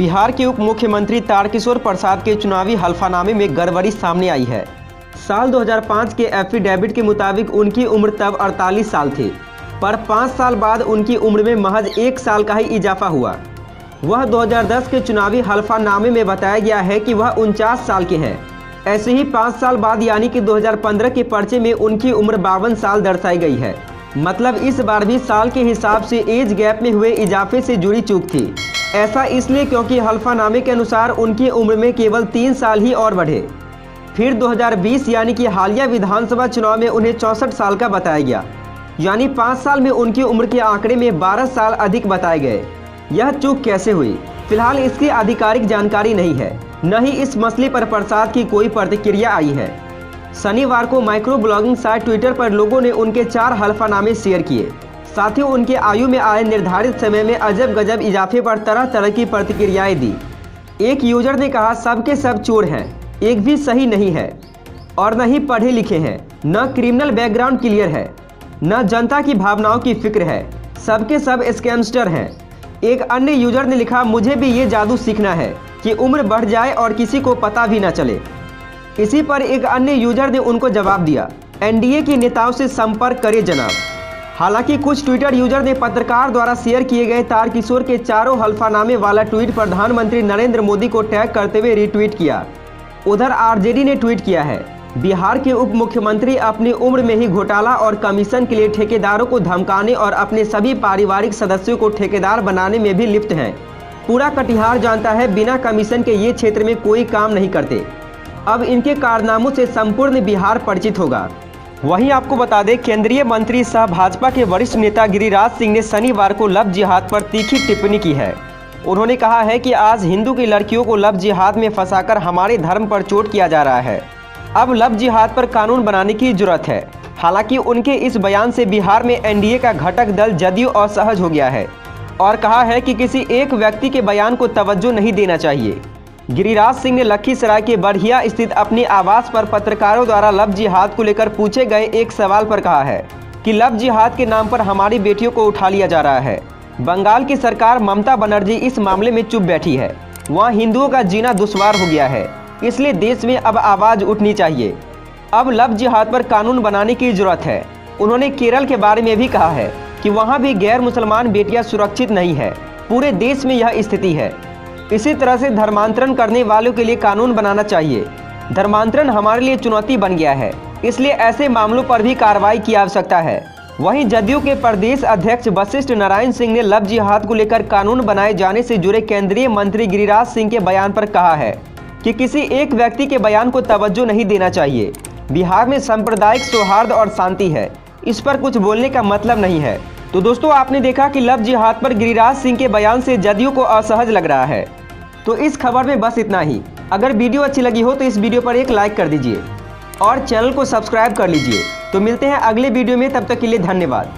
बिहार के उप मुख्यमंत्री तारकिशोर प्रसाद के चुनावी हलफनामे में गड़बड़ी सामने आई है। साल 2005 के एफिडेविट के मुताबिक उनकी उम्र तब 48 साल थी, पर 5 साल बाद उनकी उम्र में महज 1 साल का ही इजाफा हुआ। वह 2010 के चुनावी हलफनामे में बताया गया है कि वह 49 साल के हैं। ऐसे ही 5 साल बाद यानी कि 2015 के पर्चे में उनकी उम्र 52 साल दर्शाई गई है। मतलब इस बार भी साल के हिसाब से एज गैप में हुए इजाफे से जुड़ी चूक थी। ऐसा इसलिए क्योंकि हलफनामे के अनुसार उनकी उम्र में केवल 3 साल ही और बढ़े। फिर 2020 यानी कि हालिया विधानसभा चुनाव में उन्हें 64 साल का बताया गया, यानी 5 साल में उनकी उम्र के आंकड़े में 12 साल अधिक बताए गए। यह चूक कैसे हुई, फिलहाल इसकी आधिकारिक जानकारी नहीं है, न ही इस मसले पर प्रसाद की कोई प्रतिक्रिया आई है। शनिवार को माइक्रो ब्लॉगिंग साइट ट्विटर पर लोगों ने उनके 4 हलफनामे शेयर किए। साथ ही उनके आयु में आए निर्धारित समय में अजब गजब इजाफे पर तरह तरह की प्रतिक्रियाएं दी। एक यूजर ने कहा, सबके सब चोर हैं, एक भी सही नहीं है और न ही पढ़े लिखे हैं, न क्रिमिनल बैकग्राउंड क्लियर है, न जनता की भावनाओं की फिक्र है, सबके सब स्कैमस्टर हैं। एक अन्य यूजर ने लिखा, मुझे भी ये जादू सीखना है कि उम्र बढ़ जाए और किसी को पता भी न चले। इसी पर एक अन्य यूजर ने उनको जवाब दिया, एनडीए के नेताओं से संपर्क करें जनाब। हालांकि कुछ ट्विटर यूजर ने पत्रकार द्वारा शेयर किए गए तारकिशोर के 4 हलफनामे वाला ट्वीट प्रधानमंत्री नरेंद्र मोदी को टैग करते हुए रीट्वीट किया। उधर आरजेडी ने ट्वीट किया है, बिहार के उप मुख्यमंत्री अपनी उम्र में ही घोटाला और कमीशन के लिए ठेकेदारों को धमकाने और अपने सभी पारिवारिक सदस्यों को ठेकेदार बनाने में भी लिप्त हैं। पूरा कटिहार जानता है, बिना कमीशन के ये क्षेत्र में कोई काम नहीं करते। अब इनके कारनामों से संपूर्ण बिहार परिचित होगा। वहीं आपको बता दें, केंद्रीय मंत्री सह भाजपा के वरिष्ठ नेता गिरिराज सिंह ने शनिवार को लव जिहाद पर तीखी टिप्पणी की है। उन्होंने कहा है कि आज हिंदू की लड़कियों को लव जिहाद में फंसाकर हमारे धर्म पर चोट किया जा रहा है। अब लव जिहाद पर कानून बनाने की जरूरत है। हालांकि उनके इस बयान से बिहार में एनडीए का घटक दल जदयू असहज हो गया है और कहा है कि किसी एक व्यक्ति के बयान को तवज्जो नहीं देना चाहिए। गिरिराज सिंह ने लखीसराय के बड़हिया स्थित अपने आवास पर पत्रकारों द्वारा लव जिहाद को लेकर पूछे गए एक सवाल पर कहा है कि लव जिहाद के नाम पर हमारी बेटियों को उठा लिया जा रहा है। बंगाल की सरकार ममता बनर्जी इस मामले में चुप बैठी है। वहाँ हिंदुओं का जीना दुश्वार हो गया है, इसलिए देश में अब आवाज़ उठनी चाहिए। अब लव जिहाद पर कानून बनाने की जरूरत है। उन्होंने केरल के बारे में भी कहा है कि वहाँ भी गैर मुसलमान बेटियाँ सुरक्षित नहीं है। पूरे देश में यह स्थिति है। इसी तरह से धर्मांतरण करने वालों के लिए कानून बनाना चाहिए। धर्मांतरण हमारे लिए चुनौती बन गया है, इसलिए ऐसे मामलों पर भी कार्रवाई की आवश्यकता है। वहीं जदयू के प्रदेश अध्यक्ष वशिष्ठ नारायण सिंह ने लव जिहाद को लेकर कानून बनाए जाने से जुड़े केंद्रीय मंत्री गिरिराज सिंह के बयान पर कहा है कि किसी एक व्यक्ति के बयान को तवज्जो नहीं देना चाहिए। बिहार में सांप्रदायिक सौहार्द और शांति है, इस पर कुछ बोलने का मतलब नहीं है। तो दोस्तों, आपने देखा कि लव जिहाद पर गिरिराज सिंह के बयान से जदयू को असहज लग रहा है। तो इस खबर में बस इतना ही। अगर वीडियो अच्छी लगी हो तो इस वीडियो पर एक लाइक कर दीजिए और चैनल को सब्सक्राइब कर लीजिए। तो मिलते हैं अगले वीडियो में, तब तक के लिए धन्यवाद।